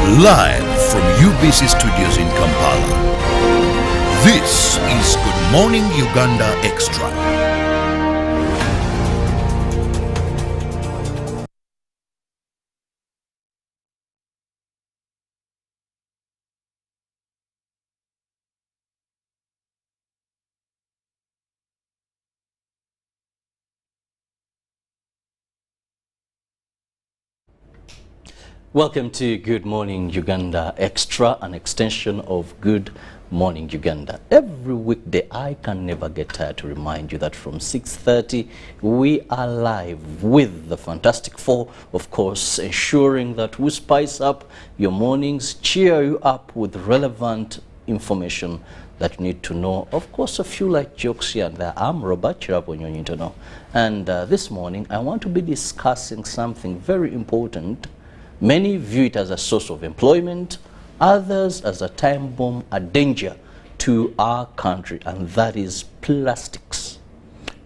Live from UBC Studios in Kampala, this is Good Morning Uganda Extra. Welcome to Good Morning Uganda Extra, an extension of Good Morning Uganda. Every weekday, I can never get tired to remind you that from 6:30, we are live with the Fantastic Four, of course, ensuring that we spice up your mornings, cheer you up with relevant information that you need to know. Of course, a few light jokes here and there. I'm Robert Chiraponyonyintono, and this morning, I want to be discussing something very important. Many view it as a source of employment, others as a time bomb, a danger to our country, and that is plastics.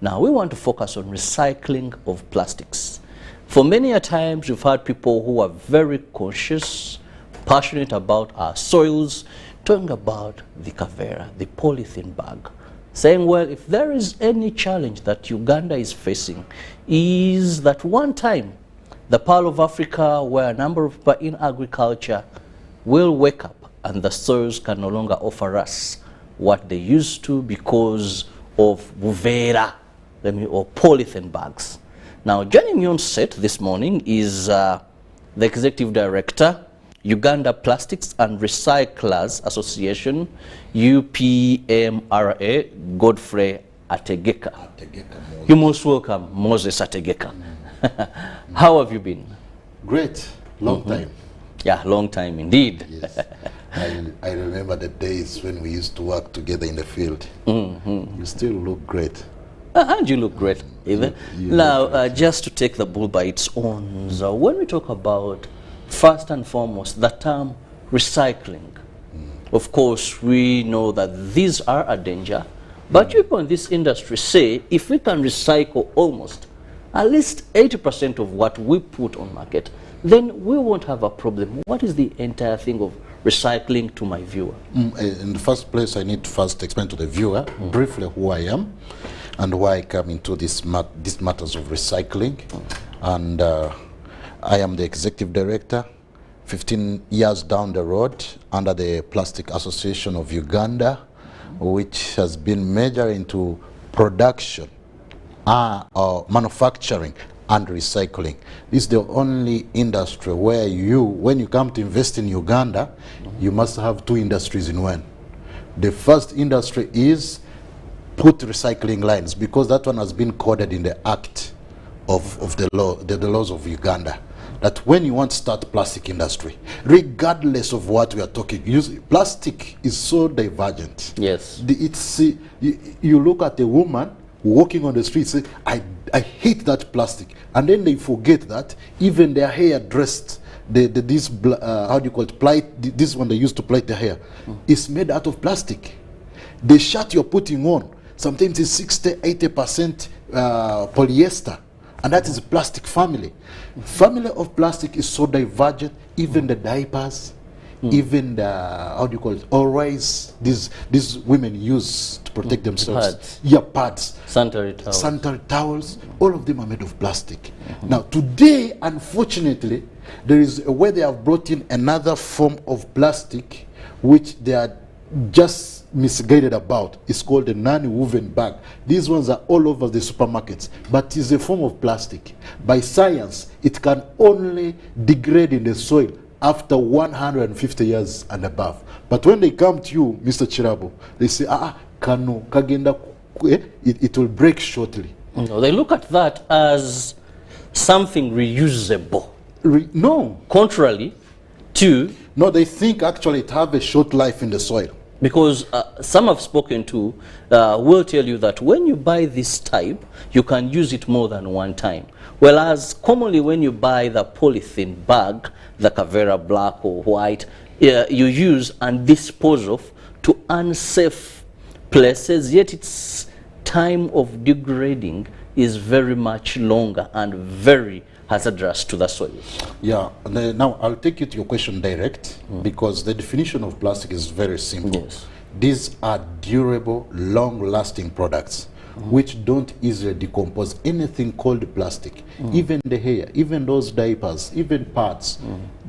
Now, we want to focus on recycling of plastics. For many a times, we've had people who are very conscious, passionate about our soils, talking about the kavera, the polythene bag, saying, well, if there is any challenge that Uganda is facing, is that one time the Pearl of Africa, where a number of people in agriculture will wake up and the soils can no longer offer us what they used to because of buvera, or polythene bags. Now, joining me on set this morning is the Executive Director, Uganda Plastics and Recyclers Association, UPMRA, Godfrey Ategeka. You're most welcome, Moses Ategeka. How have you been? Great. Long time. Yeah, long time indeed. Yes. I remember the days when we used to work together in the field. You still look great. And you look great, even. Now, just to take the bull by its horns, when we talk about, first and foremost, the term recycling, of course, we know that these are a danger, but people in this industry say if we can recycle almost at least 80% of what we put on market, then we won't have a problem. What is the entire thing of recycling to my viewer? In the first place, I need to first explain to the viewer briefly who I am and why I come into these matters of recycling. And I am the Executive Director, 15 years down the road, under the Plastic Association of Uganda, which has been major into production, manufacturing and recycling. This is the only industry where when you come to invest in Uganda, you must have two industries in one. The first industry is put recycling lines, because that one has been coded in the act of the law, the laws of Uganda, that when you want to start plastic industry, regardless of what we are talking, plastic is so divergent. Yes. You look at a woman walking on the street, say, I hate that plastic, and then they forget that even their hair dressed, how do you call it, this one they used to plait their hair, is made out of plastic. The shirt you're putting on, sometimes it's 60–80% polyester, and that is a plastic family. Family of plastic is so divergent, even the diapers, even the, how do you call it, always these women use to protect themselves. Pads. Yeah, pads. Sanitary towels. Sanitary towels, all of them are made of plastic. Now, today, unfortunately, there is a way they have brought in another form of plastic, which they are just misguided about. It's called a non-woven bag. These ones are all over the supermarkets, but it's a form of plastic. By science, it can only degrade in the soil after 150 years and above. But when they come to you, Mr. Chirabo, they say, kano, kagenda, it will break shortly. No, they look at that as something reusable. No. Contrarily to... No, they think actually it have a short life in the soil. Because some I've spoken to will tell you that when you buy this type, you can use it more than one time. Whereas commonly when you buy the polythene bag, the Kavera black or white, you use and dispose of to unsafe places, yet its time of degrading is very much longer and very hazardous to the soils? Yeah, and now I'll take you to your question direct, because the definition of plastic is very simple. Yes. These are durable, long-lasting products which don't easily decompose. Anything called plastic, even the hair, even those diapers, even parts,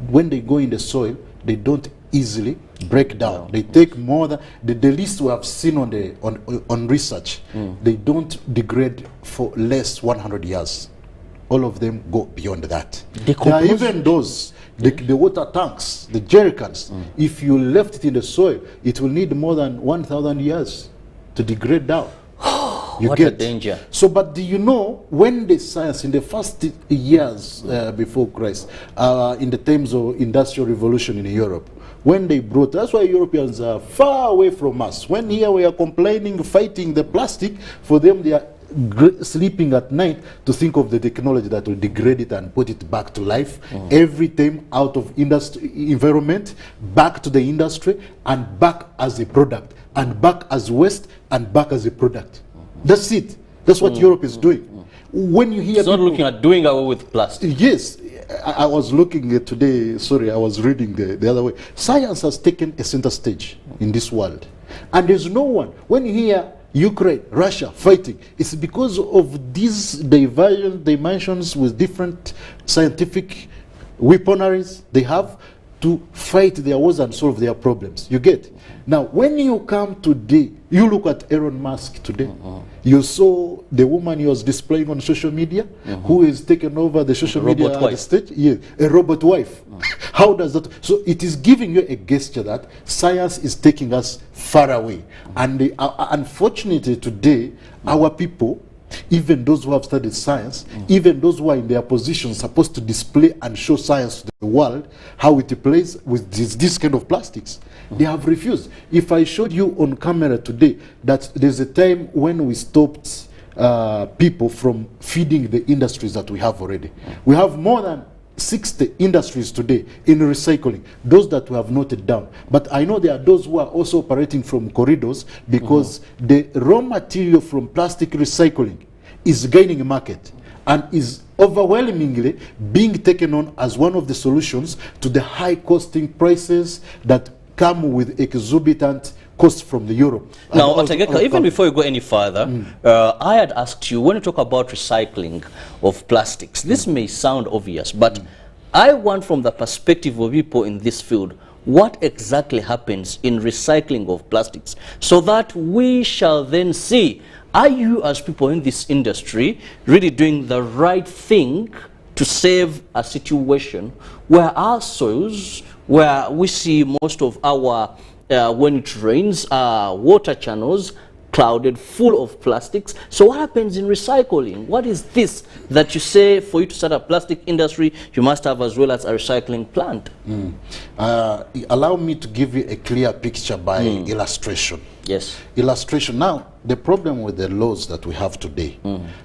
when they go in the soil, they don't easily break down. They take more than the least we have seen on the on research. They don't degrade for less 100 years. All of them go beyond that. There are even those the water tanks, the jerry cans. If you left it in the soil, it will need more than 1,000 years to degrade down. What a danger. So, but do you know, when the science, in the first years before Christ, in the times of Industrial Revolution in Europe, when they brought, that's why Europeans are far away from us. When here we are complaining, fighting the plastic, for them they are sleeping at night to think of the technology that will degrade it and put it back to life. Every time out of environment, back to the industry, and back as a product, and back as waste, and back as a product. That's it. That's what Europe is doing. When you hear it's not looking at doing away with plastic. Yes. I was looking at today, sorry, I was reading the other way. Science has taken a center stage in this world. And there's no one, when you hear Ukraine, Russia fighting, it's because of these dimensions with different scientific weaponaries they have to fight their wars and solve their problems. You get? Now, when you come today, you look at Elon Musk today. You saw the woman he was displaying on social media, who is taking over the social media at the stage. Yeah, a robot wife. How does that? So it is giving you a gesture that science is taking us far away. And unfortunately today, our people, even those who have studied science, even those who are in their positions supposed to display and show science to the world, how it plays with this kind of plastics, they have refused. If I showed you on camera today that there's a time when we stopped people from feeding the industries that we have already. We have more than 60 industries today in recycling, those that we have noted down. But I know there are those who are also operating from corridors, because the raw material from plastic recycling is gaining a market and is overwhelmingly being taken on as one of the solutions to the high costing prices that come with exorbitant costs from the Europe. Now, Otegeka, even before you go any further, I had asked you, when you talk about recycling of plastics, this may sound obvious, but I want, from the perspective of people in this field, what exactly happens in recycling of plastics, so that we shall then see, are you as people in this industry really doing the right thing to save a situation where our soils, where we see most of our, when it rains, water channels clouded full of plastics. So what happens in recycling? What is this that you say for you to start a plastic industry, you must have as well as a recycling plant? Allow me to give you a clear picture by illustration. Yes. Illustration. Now, the problem with the laws that we have today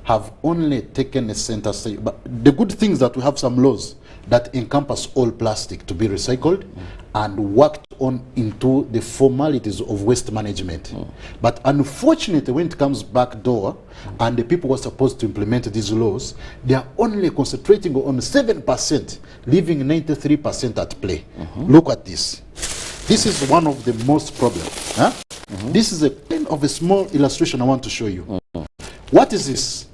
have only taken a center stage. But the good thing is that we have some laws that encompass all plastic to be recycled and worked on into the formalities of waste management. But unfortunately, when it comes back door and the people who are supposed to implement these laws, they are only concentrating on 7%, leaving 93% at play. Look at this. This is one of the most problems. This is a kind of a small illustration I want to show you. What is this?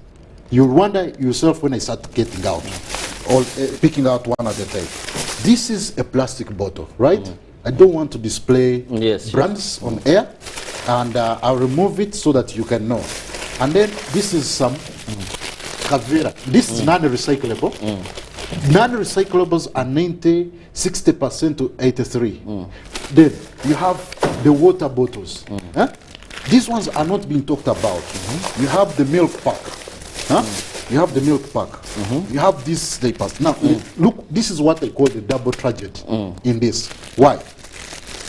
You'll wonder yourself when I start getting out, or picking out one at a time. This is a plastic bottle, right? I don't want to display brands on air, and I'll remove it so that you can know. And then this is some Kavera. This is non-recyclable. Non-recyclables are 60% to 83%. Then you have the water bottles. These ones are not being talked about. You have the milk pack. You have the milk pack. You have these diapers. Now, look, this is what they call the double tragedy in this. Why?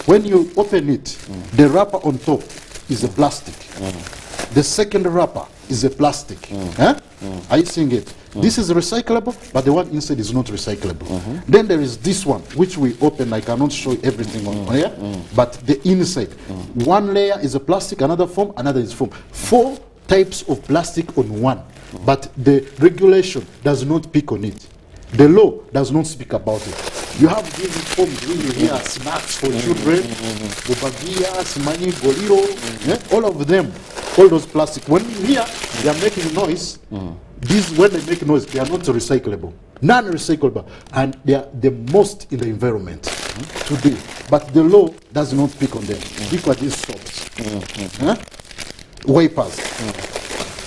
When you open it, the wrapper on top is a plastic. The second wrapper is a plastic. Are you seeing it? This is recyclable, but the one inside is not recyclable. Then there is this one, which we open. I cannot show everything on here, but the inside. One layer is a plastic, another foam, another is foam. 4 types of plastic on one, but the regulation does not pick on it. The law does not speak about it. You have these forms when you hear snacks for children, Bobagia, Simani, Goliro, all of them, all those plastic. When you hear they are making noise, these, when they make noise, they are not recyclable. Non-recyclable. And they are the most in the environment today. But the law does not speak on them. Look at these soaps. Wipers.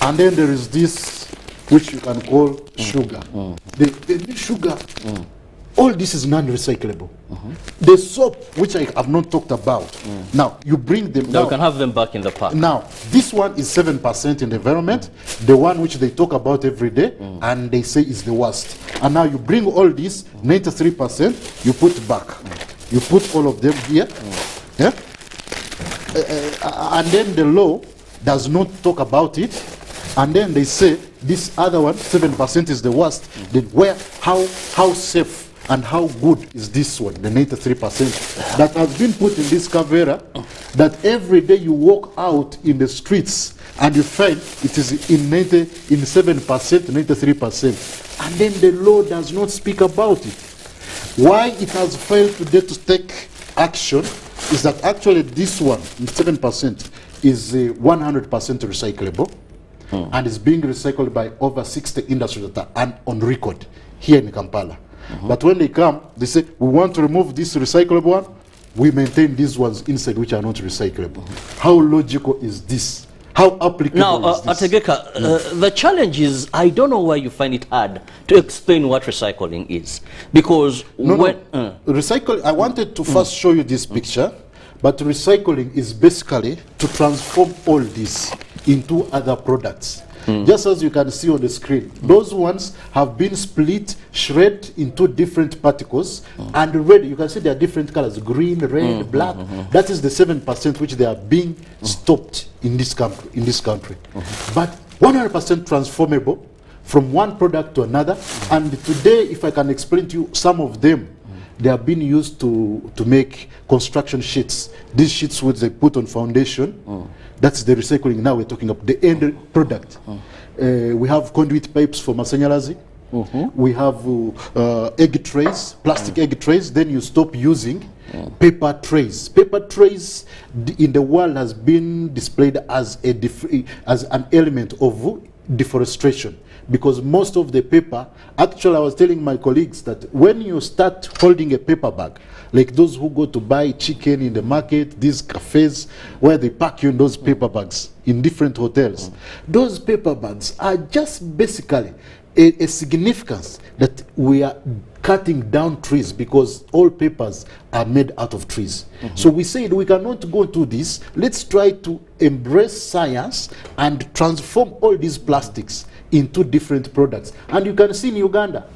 And then there is this, which you can call sugar. The sugar, all this is non-recyclable. The soap, which I have not talked about, now you bring them. Now we can have them back in the park. Now, this one is 7% in the environment, the one which they talk about every day, and they say is the worst. And now you bring all this, 93%, you put back. You put all of them here. And then the law does not talk about it. And then they say this other one, 7% is the worst. Then where, how safe and how good is this one, the 93% that has been put in this Kavera, that every day you walk out in the streets and you find it is in 7%, 93%. And then the law does not speak about it. Why it has failed today to take action is that actually this one, 7%, is 100% recyclable. And is being recycled by over 60 industries that are on record here in Kampala. But when they come, they say, we want to remove this recyclable one, we maintain these ones inside which are not recyclable. How logical is this? How applicable now, is this? Ategeka, the challenge is, I don't know why you find it hard to explain what recycling is. Because recycling, I wanted to first show you this picture, but recycling is basically to transform all this into other products. Just as you can see on the screen, those ones have been split, shredded into different particles, and red, you can see there are different colors, green, red, black. That is the 7% which they are being stopped in this country. But 100% transformable from one product to another. And today, if I can explain to you, some of them, they are being used to make construction sheets. These sheets which they put on foundation, that's the recycling now we're talking about, the end product. We have conduit pipes for masanyalazi. We have egg trays, plastic egg trays. Then you stop using paper trays. Paper trays in the world has been displayed as an element of deforestation, because most of the paper, actually I was telling my colleagues that when you start holding a paper bag, like those who go to buy chicken in the market, these cafes where they pack you in those paper bags in different hotels, those paper bags are just basically a significance that we are cutting down trees, because all papers are made out of trees. So we said we cannot go to this. Let's try to embrace science and transform all these plastics into different products. And you can see in Uganda,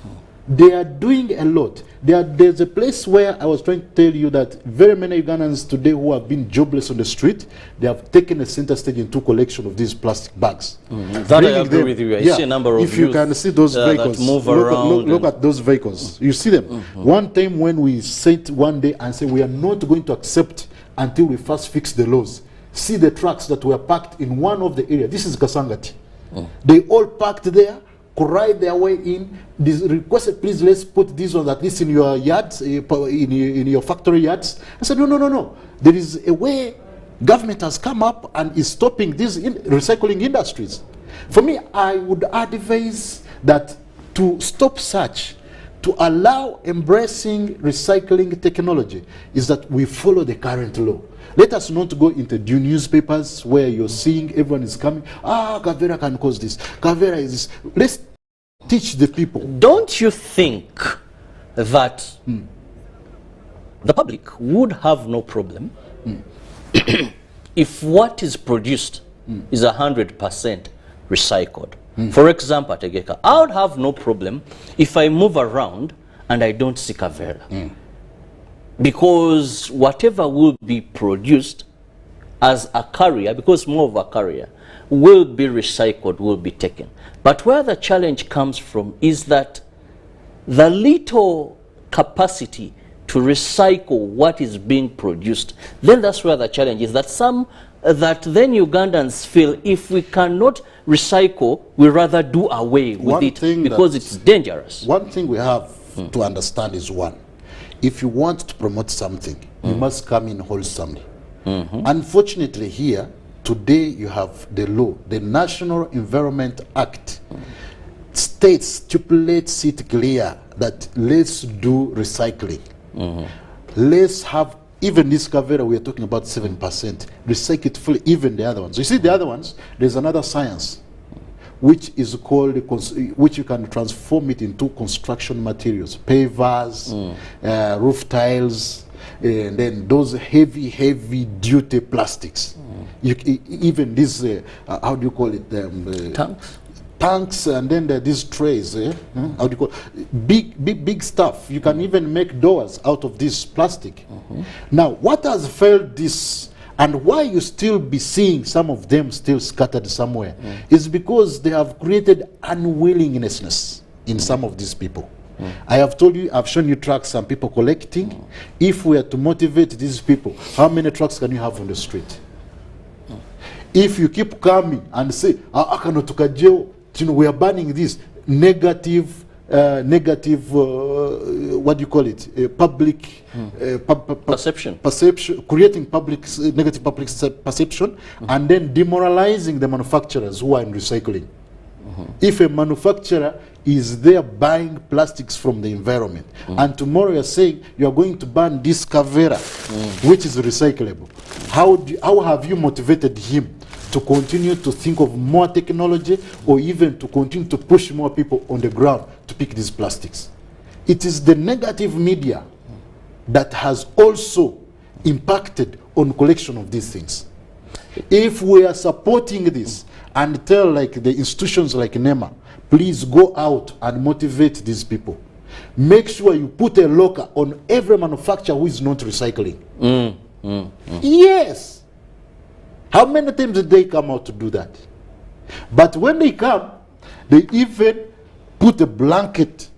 they are doing a lot. There's a place where I was trying to tell you that very many Ugandans today who have been jobless on the street, they have taken a center stage into collection of these plastic bags. That I agree with you. I see a number of if you can see those vehicles, that move around. Look at those vehicles. You see them. One time when we sat one day and said we are not going to accept until we first fix the laws. See the trucks that were parked in one of the areas. This is Kasangati. They all parked there, could ride their way in. This requested, please let's put these ones at least in your yards, in your factory yards. I said, no. There is a way government has come up and is stopping these recycling industries. For me, I would advise that to stop such, to allow embracing recycling technology, is that we follow the current law. Let us not go into new newspapers where you're seeing everyone is coming, Kavera can cause this, Kavera is this. Let's teach the people. Don't you think that the public would have no problem if what is produced is 100% recycled? For example, Tegeka, I would have no problem if I move around and I don't see Kavera. Because whatever will be produced as a carrier, because more of a carrier, will be recycled, will be taken. But where the challenge comes from is that the little capacity to recycle what is being produced, then that's where the challenge is, that some that then Ugandans feel if we cannot recycle, we rather do away with it because it's dangerous. One thing we have to understand is one, if you want to promote something, you must come in wholesomely. Unfortunately here, today you have the law, the National Environment Act states, stipulates it clear that let's do recycling. Let's have, even this Kavera we are talking about 7%, recycle it fully, even the other ones. You see the other ones, there's another science which is called, which you can transform it into construction materials, pavers, roof tiles, and then those heavy duty plastics. Even this, how do you call it? Tanks, and then there are these trays, how do you call it? Big stuff. You can even make doors out of this plastic. Now, what has failed this, and why you still be seeing some of them still scattered somewhere, is because they have created unwillingness in some of these people. I have told you, I've shown you trucks, some people collecting. If we are to motivate these people, how many trucks can you have on the street? If you keep coming and say, we are banning this, negative, what do you call it? Public perception, creating negative public perception, and then demoralizing the manufacturers who are in recycling. If a manufacturer is there buying plastics from the environment, and tomorrow you're saying you are going to ban this Kavera, which is recyclable, how have you motivated him to continue to think of more technology, or even to continue to push more people on the ground to pick these plastics? It is the negative media that has also impacted on collection of these things. If we are supporting this and tell like the institutions like NEMA, please go out and motivate these people. Make sure you put a locker on every manufacturer who is not recycling. Yes. How many times did they come out to do that? But when they come, they even put a blanket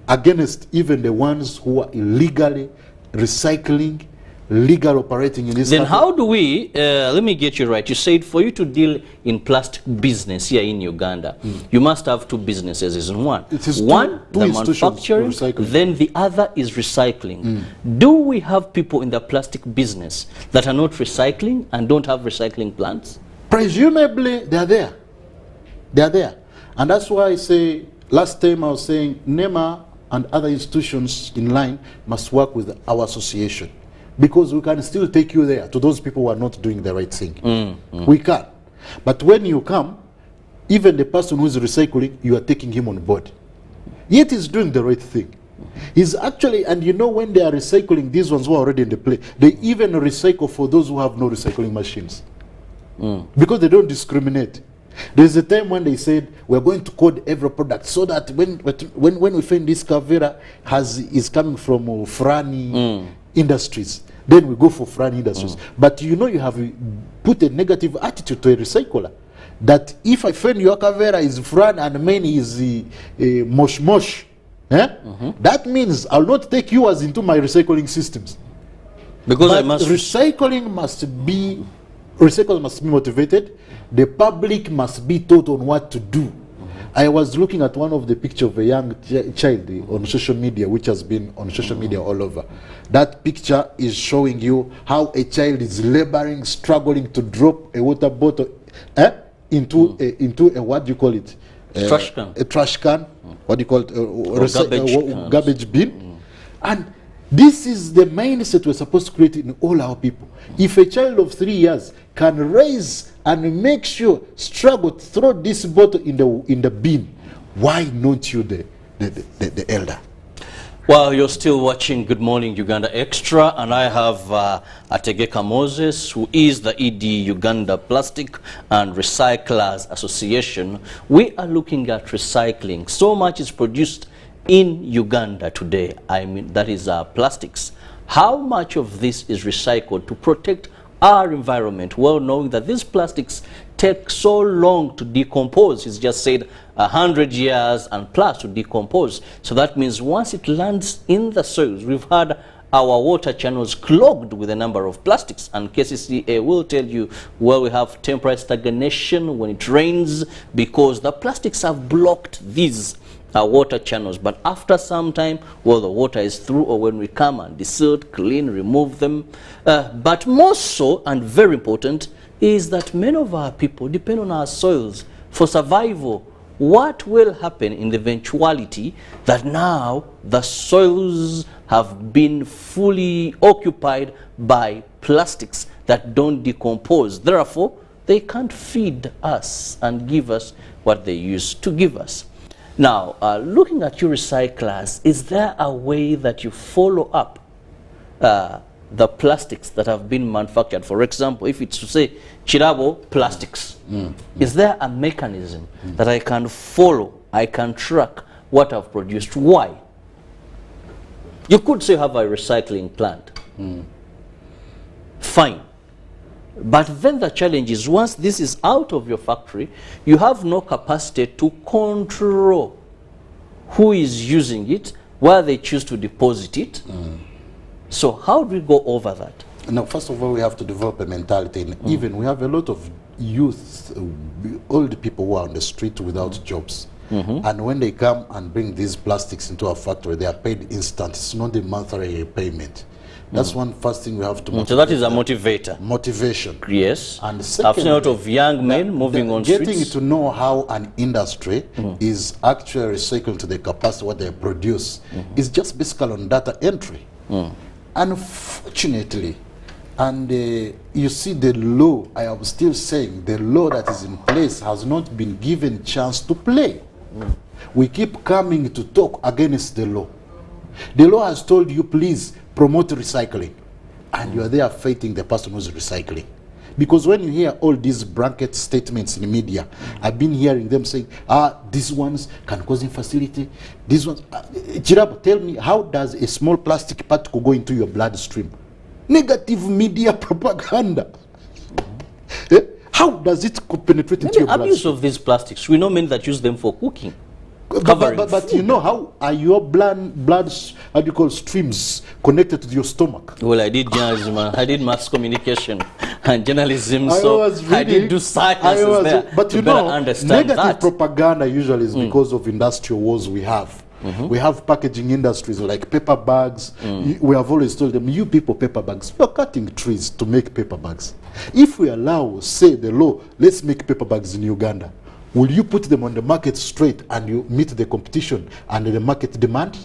against even the ones who are illegally recycling, legal operating in this Then country. how do we, let me get you right, you said for you to deal in plastic business here in Uganda, you must have two businesses, isn't one? It is one, two the manufacturing, then the other is recycling. Do we have people in the plastic business that are not recycling and don't have recycling plants? Presumably they are there. They are there. And that's why I say, last time I was saying, NEMA and other institutions in line must work with our association. Because we can still take you there to those people who are not doing the right thing. We can. But when you come, even the person who is recycling, you are taking him on board. Yet he's doing the right thing. He's actually, and you know when they are recycling, these ones who are already in the play, they even recycle for those who have no recycling machines. Because they don't discriminate. There's a time when they said, we're going to code every product so that when we find this Kavera is coming from Frani Industries, then we go for Frani Industries. But you know you have put a negative attitude to a recycler. That if I find your Kavera is Fran and mine is Mosh, that means I'll not take yours into my recycling systems. Because but recycling must be motivated. The public must be taught on what to do. I was looking at one of the pictures of a young child on social media, which has been on social media all over. That picture is showing you how a child is laboring, struggling to drop a water bottle into a what do you call it? Trash can. A trash can. What do you call it? Garbage bin. And this is the mindset we're supposed to create in all our people. If a child of 3 years can raise and make sure, struggle, throw this bottle in the bin, why not you, the elder? Well, you're still watching Good Morning Uganda Extra, and I have Ategeka Moses, who is the ED Uganda Plastic and Recyclers Association. We are looking at recycling. So much is produced in Uganda today. I mean, that is plastics. How much of this is recycled to protect our environment, well knowing that these plastics take so long to decompose? He's just said 100 years and plus to decompose. So that means once it lands in the soils, we've had our water channels clogged with a number of plastics. And KCCA will tell you, well, we have temporary stagnation when it rains because the plastics have blocked these water channels. But after some time, well, the water is through, or when we come and desilt, clean, remove them. But more so, and very important, is that many of our people depend on our soils for survival. What will happen in the eventuality that now the soils have been fully occupied by plastics that don't decompose? Therefore, they can't feed us and give us what they used to give us. Now, looking at your recyclers, is there a way that you follow up the plastics that have been manufactured? For example, if it's to say Chirabo plastics, is there a mechanism that I can follow, I can track what I've produced? Why? You could say have a recycling plant. Fine. But then the challenge is, once this is out of your factory, you have no capacity to control who is using it, where they choose to deposit it. So how do we go over that? Now, first of all, we have to develop a mentality. And even we have a lot of youth, old people who are on the street without jobs. And when they come and bring these plastics into our factory, they are paid instant. It's not a monthly payment. That's one first thing we have to motivate. So that is a motivator. Motivation. Yes. And I've seen a lot of young men moving on getting streets. to know how an industry is actually recycling to the capacity what they produce is just basically on data entry. Unfortunately, and you see the law, I am still saying the law that is in place has not been given chance to play. We keep coming to talk against the law. The law has told you, please promote recycling, and you are there fighting the person who's recycling. Because when you hear all these blanket statements in the media, I've been hearing them saying, these ones can cause infertility, these ones. Chirabo, tell me, how does a small plastic particle go into your bloodstream? Negative media propaganda. How does it penetrate into your bloodstream? Abuse of these plastics. We know men that use them for cooking. But you know, how are your blood how do you call, streams connected to your stomach? Well, I did journalism, I did mass communication and journalism, so I did do science there. But you better know, understand negative that. propaganda usually is because of industrial wars we have. We have packaging industries like paper bags. We have always told them, you people, paper bags, you're cutting trees to make paper bags. If we allow, say, the law, let's make paper bags in Uganda, will you put them on the market straight and you meet the competition and the market demand?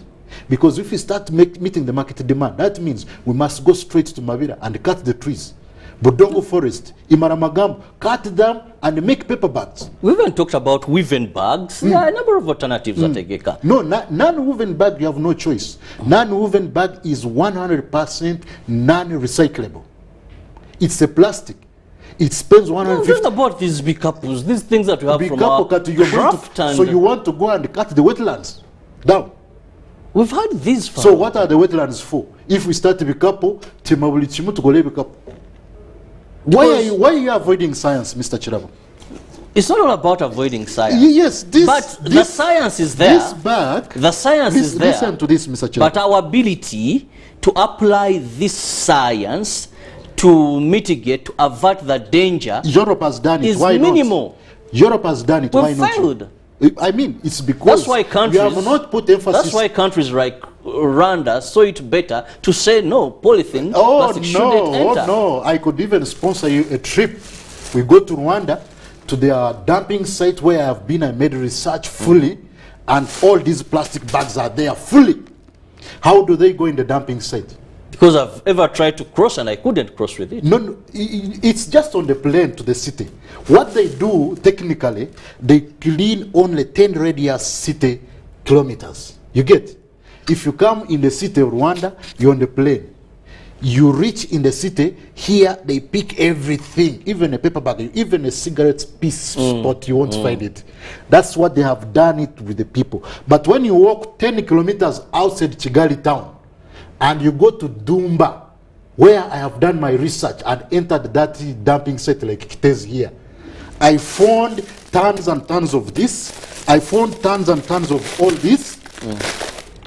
Because if we start meeting the market demand, that means we must go straight to Mavira and cut the trees. Budongo Forest, Imaramagam, cut them and make paper bags. We even talked about woven bags. There are a number of alternatives at Egeka. No, non-woven bag, you have no choice. Non-woven bag is 100% non-recyclable. It's a plastic. It spends 150. Just about these big couples, these things that we have from Bikapo our cut, you're going craft. so you want to go and cut the wetlands down. We've had these. So what are the wetlands for? If we start to be couple, Timabuli Chimu to go live couple. Why are you avoiding science, Mr. Chirabo? It's not all about avoiding science. Yes, the science is there. This bag. The science is there. Listen to this, Mr. Chirabo. But our ability to apply this science to mitigate, to avert the danger, Europe has done it. is Why minimal. not? Europe has done it. We've Why not? failed. I mean, it's because That's why countries, we have not put emphasis. That's why countries like Rwanda saw it better to say no, polythene plastic shouldn't enter. No, I could even sponsor you a trip. We go to Rwanda, to their dumping site where I have been. I made research fully, and all these plastic bags are there fully. How do they go in the dumping site? Because I've ever tried to cross and I couldn't cross with it. No, it's just on the plane to the city. What they do, technically, they clean only 10 radius city kilometers. You get? If you come in the city of Rwanda, you're on the plane. You reach in the city, here they pick everything, even a paper bag, even a cigarette piece spot, you won't find it. That's what they have done it with the people. But when you walk 10 kilometers outside Kigali town, and you go to Dumba, where I have done my research and entered that dumping site like it is here, I found tons and tons of this. I found tons and tons of all this.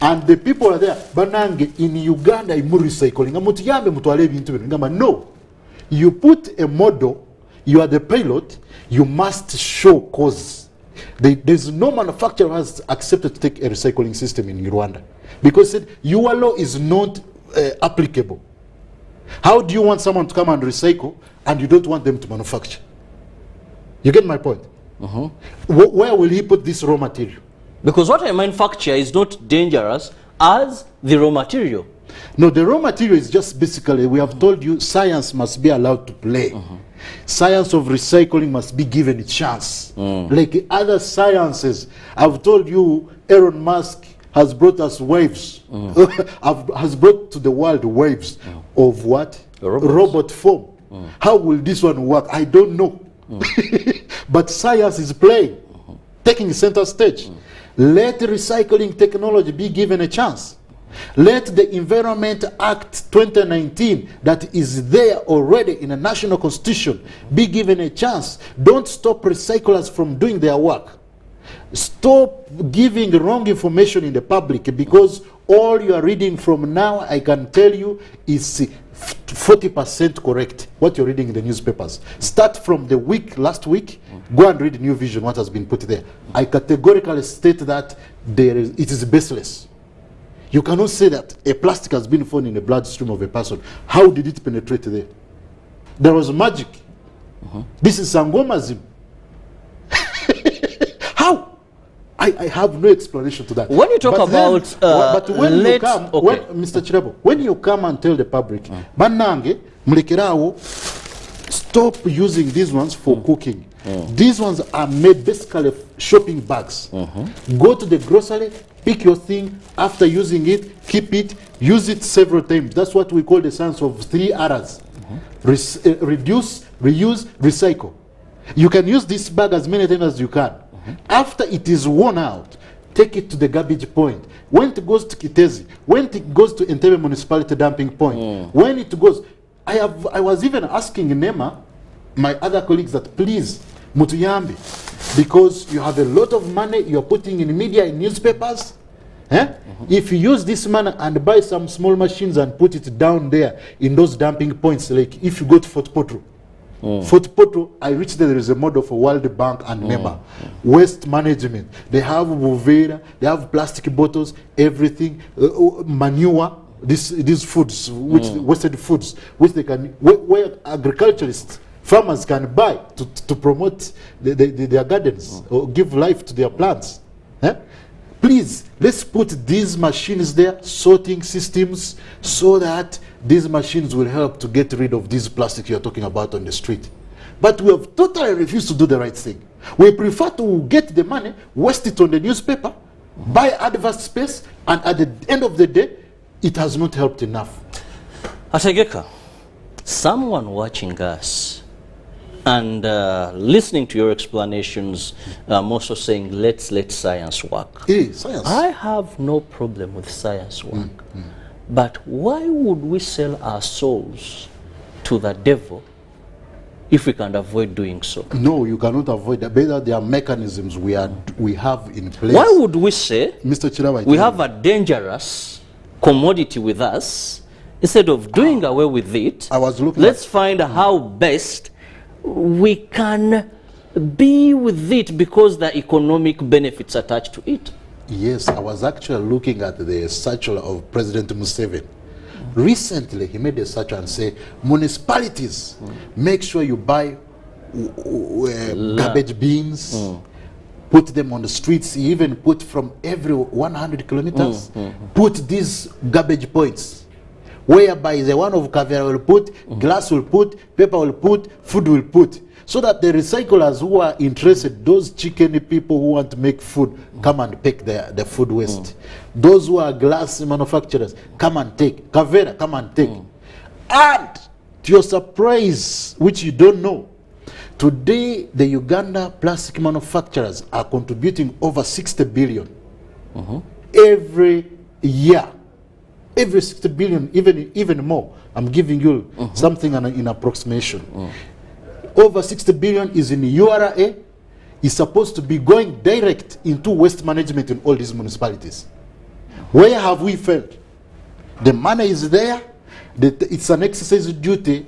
And the people are there. Banange in Uganda, imu recycling. Amutiyambe mutwale bintu bino. No. You put a model, you are the pilot, you must show cause. There's no manufacturer has accepted to take a recycling system in Rwanda. Because your law is not applicable. How do you want someone to come and recycle and you don't want them to manufacture? You get my point? Where will he put this raw material? Because what I manufacture is not dangerous as the raw material. No, the raw material is just basically, we have told you, science must be allowed to play. Science of recycling must be given a chance. Like other sciences, I've told you, Elon Musk has brought us waves, has brought to the world waves of what? Robot form. How will this one work? I don't know. But science is playing, taking center stage. Let recycling technology be given a chance. Let the Environment Act 2019 that is there already in a national constitution be given a chance. Don't stop recyclers from doing their work. Stop giving wrong information in the public, because all you are reading from now, I can tell you, is 40% correct, what you're reading in the newspapers. Start from the last week, go and read New Vision, what has been put there. I categorically state that it is baseless. You cannot say that a plastic has been found in the bloodstream of a person. How did it penetrate there? There was magic. This is Sangomasm. How? I have no explanation to that. When you talk but when you come, Mr. Chirebo, when you come and tell the public, Banange, Mlekerawo, stop using these ones for cooking. These ones are made basically shopping bags. Go to the grocery, pick your thing, after using it, keep it, use it several times. That's what we call the science of 3 R's. Reduce, reuse, recycle. You can use this bag as many times as you can. After it is worn out, take it to the garbage point. When it goes to Kitezi, when it goes to Entebbe municipality dumping point, when it goes, I was even asking Nema, my other colleagues, that please, Mutuyambi, because you have a lot of money you're putting in media, in newspapers. If you use this money and buy some small machines and put it down there in those dumping points, like if you go to Fort Potro, Fort Potro, I reached there is a model for World Bank and NEMA. Waste management. They have Buvera, they have plastic bottles, everything, manure, these foods, which wasted foods, which they can, where agriculturists, farmers can buy to promote their gardens or give life to their plants. Please, let's put these machines there, sorting systems, so that these machines will help to get rid of this plastic you're talking about on the street. But we have totally refused to do the right thing. We prefer to get the money, waste it on the newspaper, buy advert space, and at the end of the day, it has not helped enough. Ategeka, someone watching us and listening to your explanations, I'm also saying let's let science work. Science. I have no problem with science work. But why would we sell our souls to the devil if we can avoid doing so? No, you cannot avoid that. Better there are mechanisms we have in place. Why would we say, Mr. Chiraba, we have a dangerous commodity with us, instead of doing away with it, let's find how best we can be with it, because the economic benefits attached to it. Yes, I was actually looking at the circular of President Museveni. Recently, he made a circular and said, municipalities, make sure you buy garbage bins, put them on the streets. He even put from every 100 kilometers, put these garbage points, whereby the one of Kavera will put, glass will put, paper will put, food will put. So that the recyclers who are interested, those chicken people who want to make food, come and pick the food waste. Those who are glass manufacturers, come and take. Kavera, come and take. And to your surprise, which you don't know, today the Uganda plastic manufacturers are contributing over 60 billion every year. Every 60 billion, even more. I'm giving you something in approximation. Over 60 billion is in URA, is supposed to be going direct into waste management in all these municipalities. Where have we failed? The money is there. It's an exercise duty,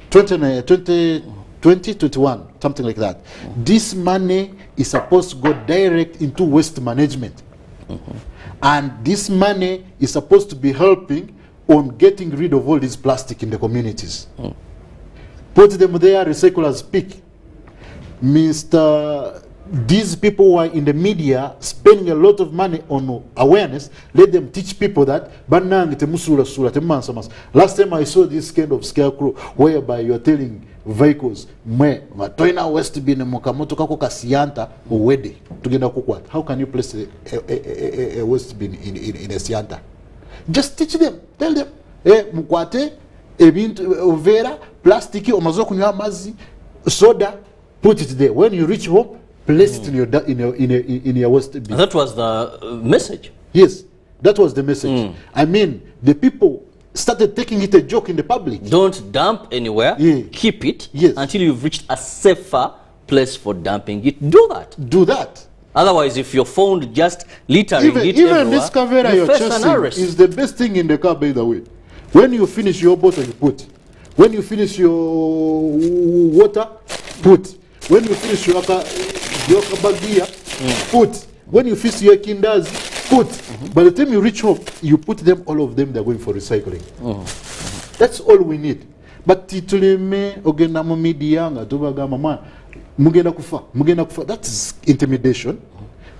2021, something like that. This money is supposed to go direct into waste management. And this money is supposed to be helping on getting rid of all this plastic in the communities. Put them there, recyclers pick. These people who are in the media spending a lot of money on awareness, let them teach people that. Last time I saw this kind of scarecrow whereby you are telling vehicles, how can you place a waste bin in a Sianta? Just teach them, tell them, vera, plastiki, soda, put it there. When you reach home, place it in your waste bin. And that was the message. Yes, that was the message. I mean, the people started taking it a joke in the public. Don't dump anywhere. Keep it until you've reached a safer place for dumping it. Do that. Do that. Otherwise, if you're found just littering it even everywhere, this camera you you're face an chasing arrest. is the best thing in the car, by the way. When you finish your bottle, you put. When you finish your water, put. When you finish your bagia, put. When you finish your kindas, put. By the time you reach home, you put them, all of them, they're going for recycling. That's all we need. But tituleme ogenda mu media nga tubaga mama mugenda kufa. That's intimidation.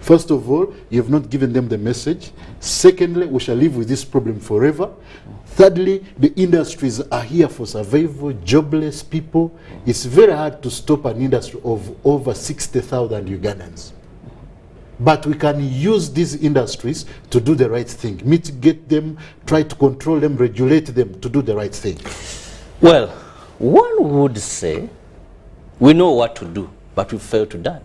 First of all, you have not given them the message. Secondly, we shall live with this problem forever. Thirdly, the industries are here for survival, jobless people. It's very hard to stop an industry of over 60,000 Ugandans. But we can use these industries to do the right thing, mitigate them, try to control them, regulate them to do the right thing. Well, one would say we know what to do, but we fail to do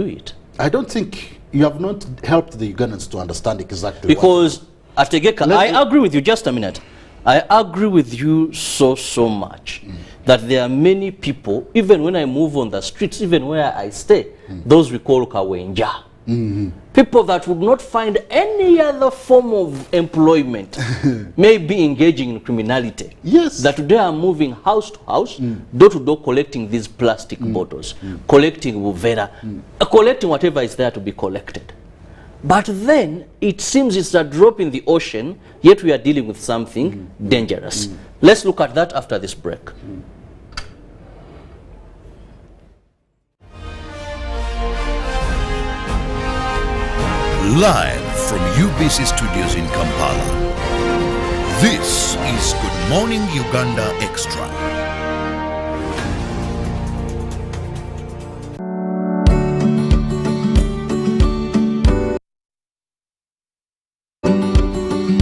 it. I don't think you have not helped the Ugandans to understand exactly because Ategeka, I agree with you, just a minute. I agree with you so much that there are many people, even when I move on the streets, even where I stay, those we call kawenja. People that would not find any other form of employment, maybe engaging in criminality. Yes. That today are moving house to house, door to door, collecting these plastic bottles, collecting uvera, collecting whatever is there to be collected. But then it seems it's a drop in the ocean, yet we are dealing with something dangerous. Let's look at that after this break. Live from UBC Studios in Kampala. This is Good Morning Uganda Extra.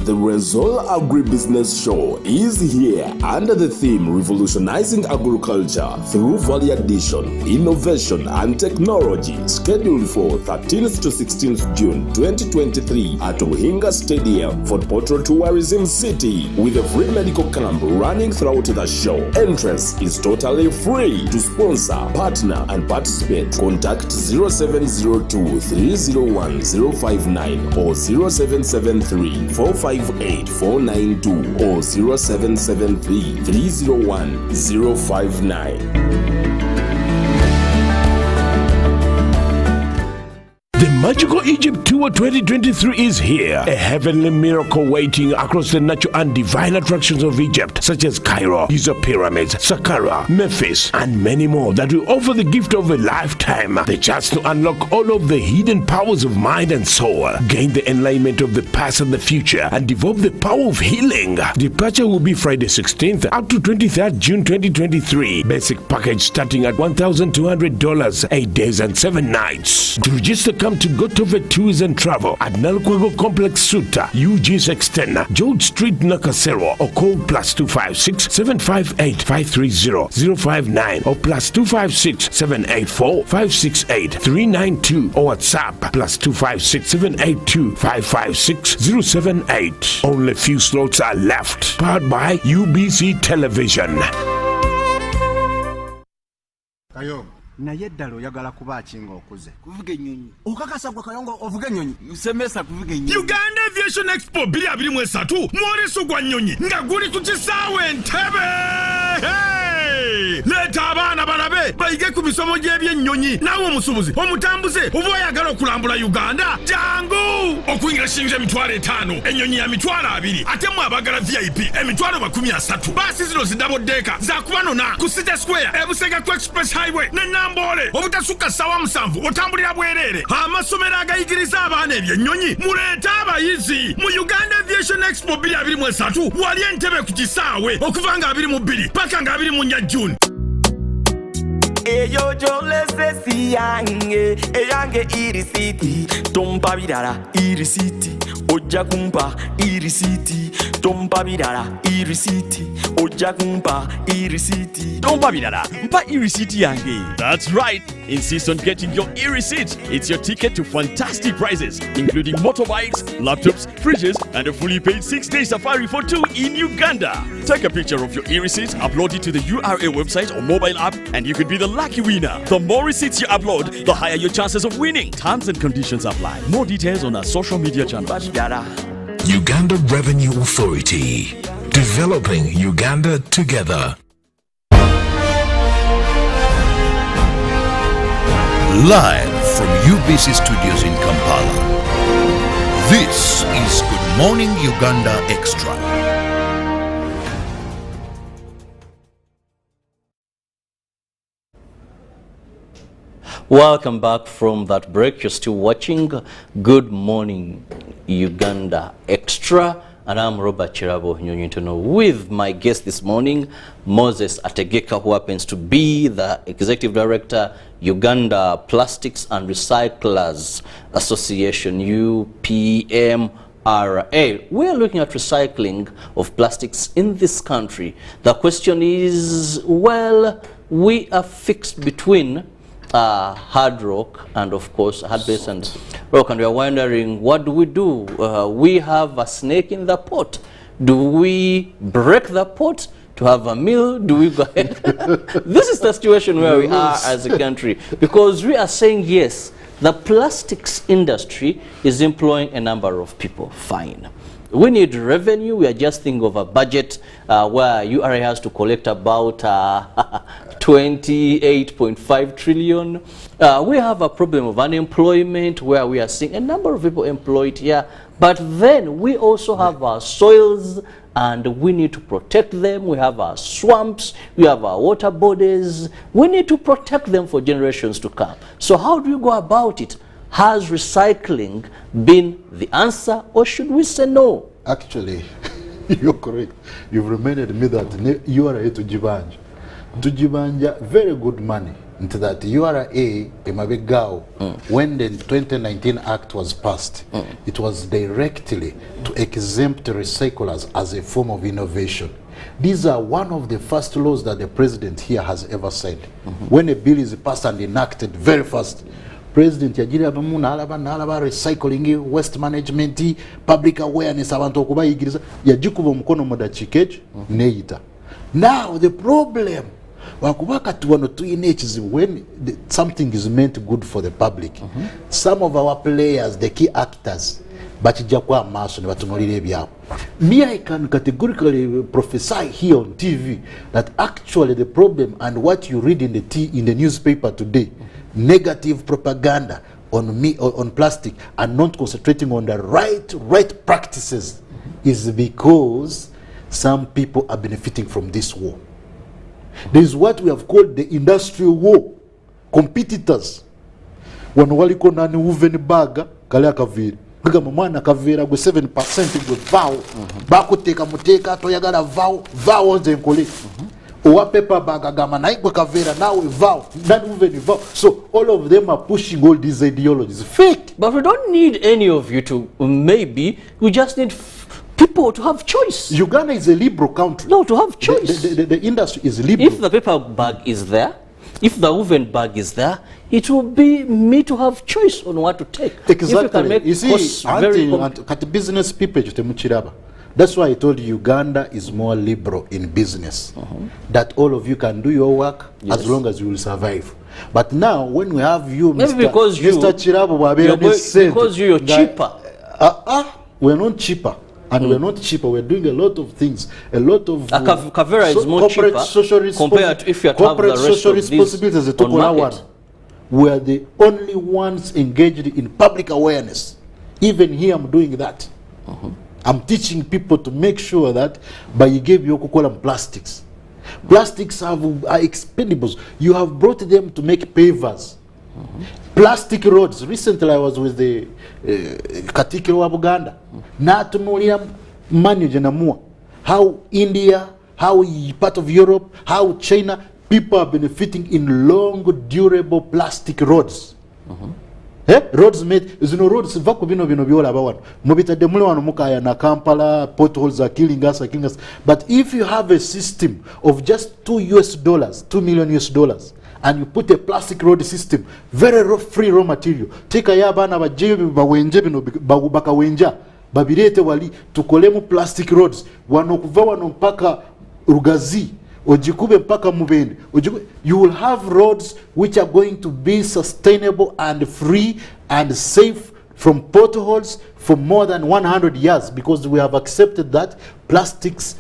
The Resol Agribusiness Show is here under the theme Revolutionizing Agriculture through Value Addition, Innovation and Technology, scheduled for 13th to 16th June 2023 at Uhinga Stadium, Fort Portal Tourism City, with a free medical camp running throughout the show. Entrance is totally free. To sponsor, partner and participate, contact 0702 301 059 or 0773 458-492 or 0773-301-059. The Magical Egypt Tour 2023 is here. A heavenly miracle waiting across the natural and divine attractions of Egypt, such as Cairo, Giza Pyramids, Saqqara, Memphis, and many more that will offer the gift of a lifetime. The chance to unlock all of the hidden powers of mind and soul, gain the enlightenment of the past and the future, and develop the power of healing. Departure will be Friday 16th up to 23rd June 2023. Basic package starting at $1,200, 8 days and 7 nights. To register, come to Gotove Tours and Travel at Nalkwego Complex Suta, UG Sextena, George Street, Nakasero, or call +256 758 530 059 or +256 784 568 392 or WhatsApp +256 782 556 078. Only few slots are left. Powered by UBC Television. Kayo, naye ddala oyagala kuba akinga okuze kuvuga ennyonyi okakasa gwe Kayongo ovuga ennyonyi usemesa kuvuga ennyonyi Uganda Aviation Expo 2023 mwoleso gwa nnyonyi nga guli ku kisaawe Entebbe. Leeta abaana balabe bayige ku misomo gy'ebyennyonyi naawe omusubuzi omutambuze oba oyagala okulambula Uganda jangu okuyingira shinja emitwalo 5 ennyonyi ya mitwalo 2 ate mwe abagala VIP emitwalo 30 baasi zino zidaboddeeka zakubanona ku City Square ebusega ku Express Highway ne Nambole obutasukka ssaawa 7 otambulira bwereere amasomero agayigiriza abaana ebyennyonyi muleete abayizi mu Uganda Aviation Expo 2023 wali Entebbe ku kisaawe okuva nga 22 paka nga 24 June. Eyo jolese si yange irisiti tompa birara irisiti ojja kumpa irisiti tompa birara irisiti ojja kumpa irisiti tompa birara mpa irisiti yange. That's right, insist on getting your e-receipt. It's your ticket to fantastic prizes including motorbikes, laptops, fridges and a fully paid 6-day safari for 2 in Uganda. Take a picture of your e-receipt, upload it to the URA website or mobile app and you could be the lucky winner. The more receipts you upload, the higher your chances of winning. Terms and conditions apply. More details on our social media channels. Uganda Revenue Authority, developing Uganda together. Live from UBC Studios in Kampala, this is Good Morning Uganda Extra. Welcome back from that break. You're still watching Good Morning Uganda Extra, and I'm Robert Chirabo Nyonyintono with my guest this morning, Moses Ategeka, who happens to be the Executive Director, Uganda Plastics and Recyclers Association, UPMRA. We are looking at recycling of plastics in this country. The question is, well, we are fixed between hard rock and of course hard base and rock, and we are wondering, what do? We have a snake in the pot. Do we break the pot to have a meal? Do we go ahead? This is the situation where we are as a country, because we are saying yes, the plastics industry is employing a number of people. Fine. We need revenue. We are just thinking of a budget where URA has to collect about 28.5 trillion. We have a problem of unemployment where we are seeing a number of people employed here. But then we also have our soils and we need to protect them. We have our swamps, we have our water bodies. We need to protect them for generations to come. So how do you go about it? Has recycling been the answer, or should we say no? Actually, you're correct. You've reminded me that you are to Jibanja. To Jibanja, very good money. Into that URA Emabegao, when the 2019 Act was passed, it was directly to exempt recyclers as a form of innovation. These are one of the first laws that the president here has ever signed. When a bill is passed and enacted very fast, President yagira bamu nalaba recycling, waste management, public awareness abantu okubayigiriza yajikuba omukono mu dakikeji neita. Now the problem wakubaka tuwano tuyine ekizibu when something is meant good for the public. Some of our players, the key actors, bakijja kwa maaso ne batunulira ebyabo. Me, I can categorically prophesy here on TV that actually the problem and what you read in the newspaper today, negative propaganda on plastic and not concentrating on the right practices, is because some people are benefiting from this war. There is what we have called the industrial war. Competitors. When waliko nani uven baga kale akaviri. Kega mwana kavira gwe 7% gwe vao. Bakuteka muteka toyagala vao onze nkole. Owa paper bag gama na igwe kavera nawe vao. Nani uven vao. So all of them are pushing all these ideologies. Fake. But we don't need any of you to, maybe we just need people to have choice. Uganda is a liberal country. No, to have choice. The industry is liberal. If the paper bag is there, if the oven bag is there, it will be me to have choice on what to take. Exactly. If you can make costs very at business people, that's why I told you Uganda is more liberal in business. That all of you can do your work as long as you will survive. But now, when we have you, Maybe Mr. because you- Mr. Chirabo, because you're cheaper. We're not cheaper. And we're not cheaper. We're doing a lot of things. A lot of Kavera is more corporate cheaper social compared to if you had to have the corporate rest social of these responsibilities that on market. we are the only ones engaged in public awareness. Even here, I'm doing that. I'm teaching people to make sure that by Kukola plastics. Plastics are expendables. You have brought them to make pavers. Plastic roads. Recently, I was with the Katikiro of Uganda. Natunulia manage how India, how part of Europe, how China, people are benefiting in long, durable plastic roads. Roads made, roads vaku bino biola bawan. Mobita demule wano mukaya na Kampala, potholes are killing us. But if you have a system of just $2 million, and you put a plastic road system, very free raw material, take a yabana bajebi bawenje bino bakawenja, babirete wali, tukolemu plastic roads, wanokuva wano mpaka Rugazi, ojikube mpaka Mubende, you will have roads which are going to be sustainable and free and safe from potholes for more than 100 years, because we have accepted that plastics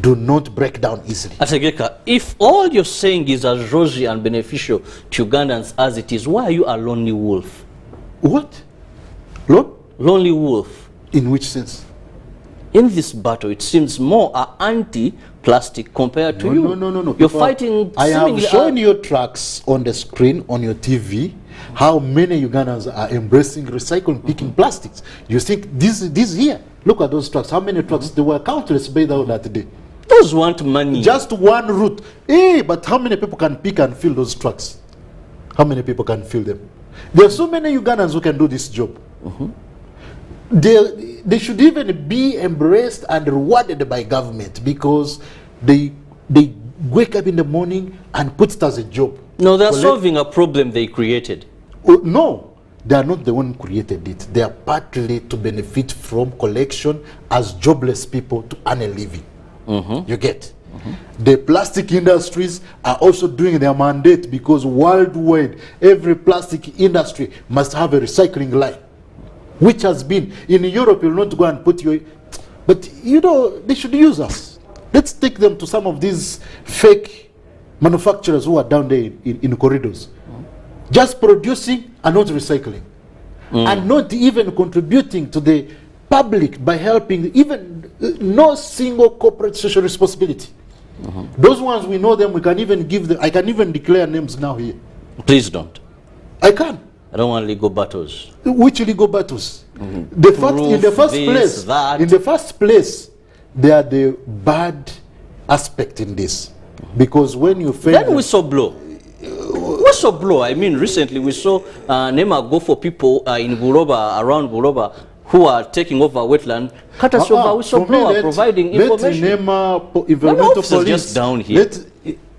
do not break down easily. Ategeka, if all you're saying is as rosy and beneficial to Ugandans as it is, why are you a lonely wolf? What? Lonely wolf. In which sense? In this battle, it seems more are anti-plastic compared to you. No. You're fighting. I have shown your tracks on the screen, on your TV, how many Ugandans are embracing recycling, picking plastics. You think this here? Look at those trucks. How many trucks? There were countless by that day. Those want money. Just one route. But how many people can pick and fill those trucks? How many people can fill them? There are so many Ugandans who can do this job. They should even be embraced and rewarded by government, because they wake up in the morning and put it as a job. No, they're solving a problem they created. No. They are not the one who created it. They are partly to benefit from collection as jobless people to earn a living. You get? The plastic industries are also doing their mandate, because worldwide, every plastic industry must have a recycling line, which has been, in Europe, you'll not go and put your, but they should use us. Let's take them to some of these fake manufacturers who are down there in corridors. Just producing and not recycling, and not even contributing to the public by helping, even no single corporate social responsibility. Those ones, we know them, we can even give them, I can even declare names now here. Please don't. I can. I don't want legal battles. Which legal battles? In the first place, they are the bad aspect in this, because when you fail, then whistleblow. I mean, recently we saw NEMA go for people in Buroba, around Buroba, who are taking over wetland. Courtesy of a whistleblower providing information. Let NEMA, environmental police, just down here. Let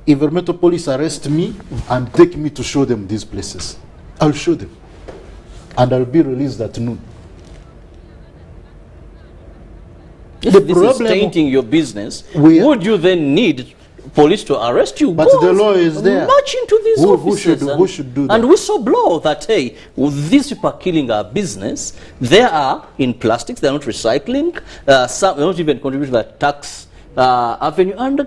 environmental police arrest me and take me to show them these places. I'll show them, and I'll be released at noon. If this is tainting your business, would you then need police to arrest you? But the law is there. March into these offices who should do that? And whistleblow that, hey, these people are killing our business. They are in plastics. They're not recycling. Some not even contribute to the tax avenue. And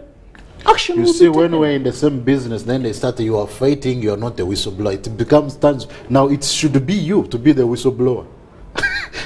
action. You see, when we're in the same business, then they start, you are fighting, you are not a whistleblower. It becomes now it should be you to be the whistleblower.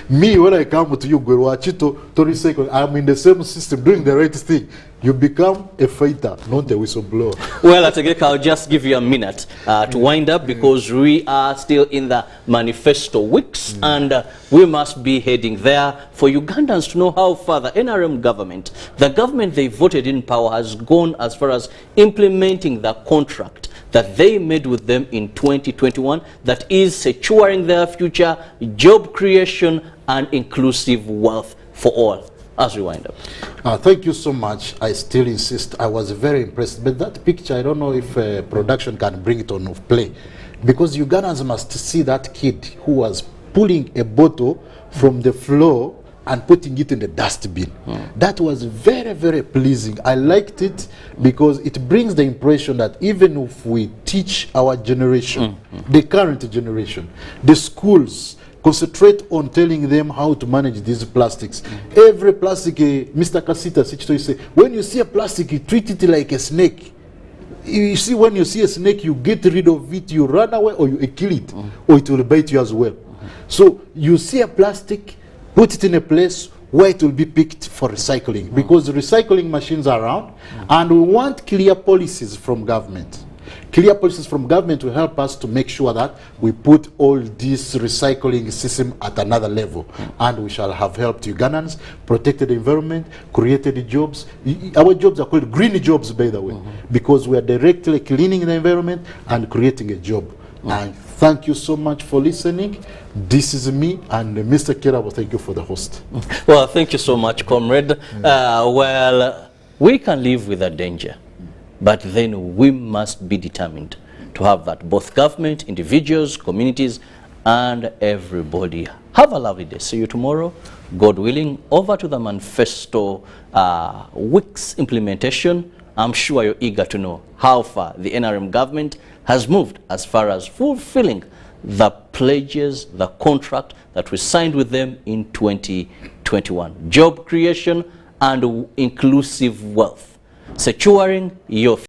Me, when I come to you, to recycle, I'm in the same system doing the right thing. You become a fighter, not a whistleblower. Well, Ategeka, I'll just give you a minute to wind up, because we are still in the manifesto weeks, and we must be heading there for Ugandans to know how far the NRM government, the government they voted in power, has gone as far as implementing the contract that they made with them in 2021, that is securing their future, job creation, and inclusive wealth for all. As we wind up. Thank you so much. I still insist. I was very impressed. But that picture, I don't know if production can bring it on play. Because Ugandans must see that kid who was pulling a bottle from the floor and putting it in the dustbin. That was very, very pleasing. I liked it because it brings the impression that even if we teach our generation, the current generation, the schools, concentrate on telling them how to manage these plastics. Every plastic, Mr. Kasita Sichito, say, when you see a plastic, treat it like a snake. You see, when you see a snake, you get rid of it, you run away, or you kill it, or it will bite you as well. So you see a plastic, put it in a place where it will be picked for recycling, because recycling machines are around, and we want clear policies from government. Clear policies from government will help us to make sure that we put all this recycling system at another level, and we shall have helped Ugandans, protected the environment, created jobs. Our jobs are called green jobs, by the way, because we are directly cleaning the environment and creating a job. And thank you so much for listening. This is me, and Mr. Kirabo, thank you for the host. Well, thank you so much, comrade. Well, we can live with a danger, but then we must be determined to have that both government, individuals, communities, and everybody. Have a lovely day. See you tomorrow, God willing. Over to the manifesto week's implementation. I'm sure you're eager to know how far the NRM government has moved as far as fulfilling the pledges, the contract that we signed with them in 2021. Job creation and inclusive wealth, securing your